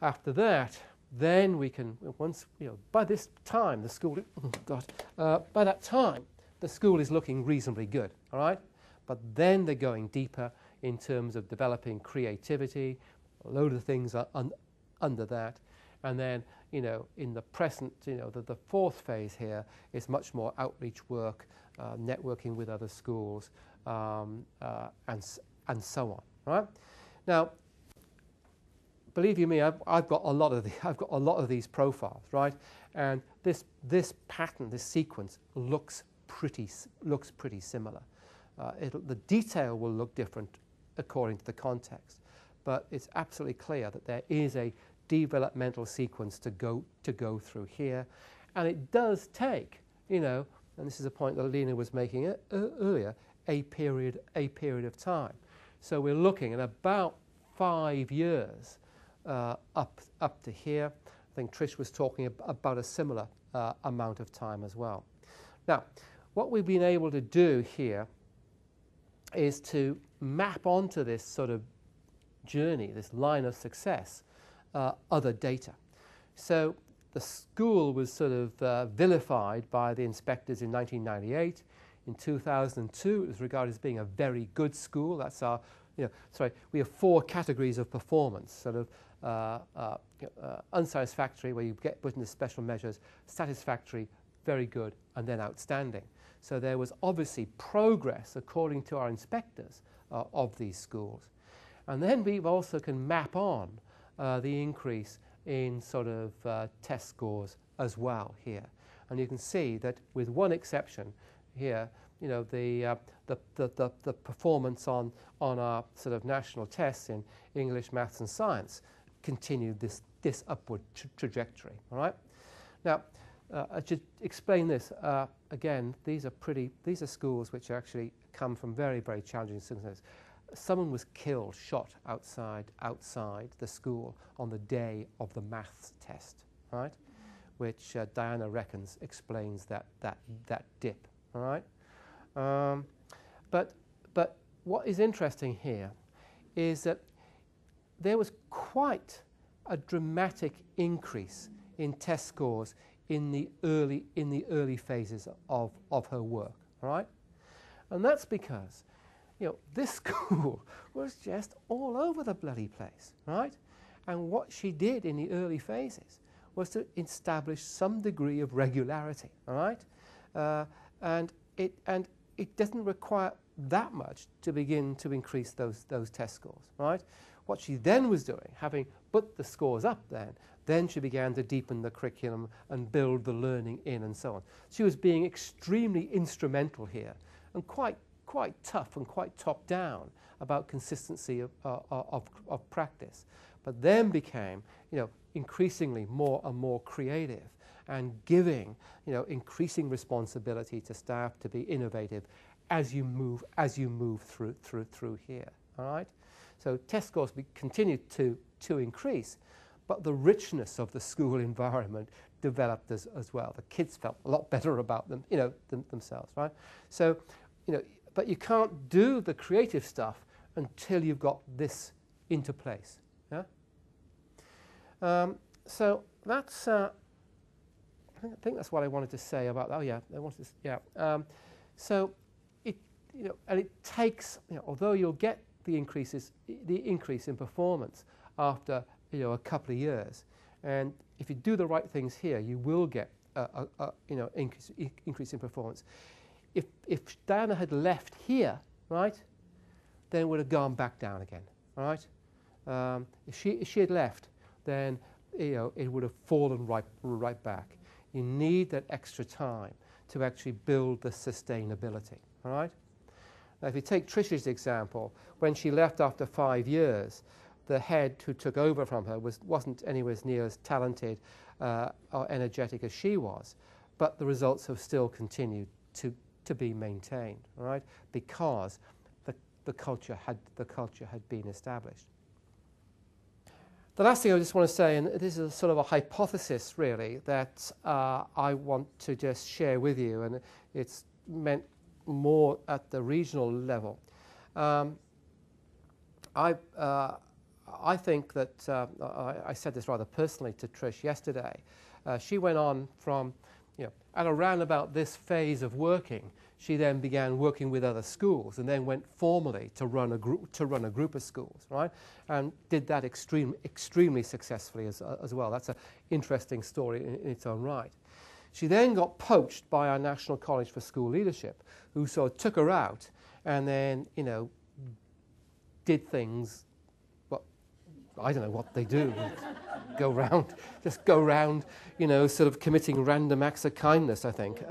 after that, then we can, once, by this time, the school, by that time, the school is looking reasonably good, all right? But then they're going deeper in terms of developing creativity, a load of things are under that. And then, in the present, the fourth phase here is much more outreach work, networking with other schools, and so on, right? Now, believe you me, I've got a lot of these profiles, right? And this pattern, this sequence looks pretty similar. The detail will look different according to the context, but it's absolutely clear that there is a developmental sequence to go through here, and it does take, and this is a point that Lena was making earlier, a period of time. So we're looking at about 5 years up to here. I think Trish was talking about a similar amount of time as well. Now, what we've been able to do here is to map onto this sort of journey, this line of success, other data. So the school was sort of vilified by the inspectors in 1998. In 2002, it was regarded as being a very good school. That's our, we have 4 categories of performance, sort of unsatisfactory, where you get put into special measures, satisfactory, very good, and then outstanding. So there was obviously progress, according to our inspectors, of these schools. And then we also can map on the increase in sort of test scores as well here. And you can see that with one exception here, the performance on our sort of national tests in English, maths and science continued this upward trajectory, all right? Now, I should explain this. Again, these are schools which actually come from very, very challenging circumstances. Someone was killed, shot outside the school on the day of the maths test, right? Which Diana reckons explains that dip, all right? But what is interesting here is that there was quite a dramatic increase in test scores in the early phases of her work, all right? And that's because, this school was just all over the bloody place, right? And what she did in the early phases was to establish some degree of regularity, all right? And it doesn't require that much to begin to increase those test scores, right? What she then was doing, having put the scores up then she began to deepen the curriculum and build the learning in and so on. She was being extremely instrumental here and quite tough and quite top-down about consistency of practice, but then became, increasingly more and more creative and giving, increasing responsibility to staff to be innovative as you move through here, all right? So test scores continued to increase, but the richness of the school environment developed as well. The kids felt a lot better about them, themselves, right? So, but you can't do the creative stuff until you've got this into place. Yeah. So that's. I think that's what I wanted to say about. Oh yeah, I wanted to. Yeah. So it, and it takes. Although you'll get the increase in performance after a couple of years, and if you do the right things here, you will get increase in performance. If Diana had left here, right, then it would have gone back down again, all right? If she had left, then it would have fallen right back. You need that extra time to actually build the sustainability, all right? Now, if you take Trish's example, when she left after 5 years, the head who took over from her wasn't anywhere near as talented or energetic as she was, but the results have still continued to be maintained, all right? Because the culture had been established. The last thing I just want to say, and this is sort of a hypothesis really, that I want to just share with you, and it's meant more I I think that, I said this rather personally to Trish yesterday, she went on from, at around about this phase of working, she then began working with other schools and then went formally to run a group of schools, right? And did that extremely successfully as well. That's an interesting story in its own right. She then got poached by our National College for School Leadership, who sort of took her out and then, did things, well, I don't know what they do. Just go round, sort of committing random acts of kindness, I think.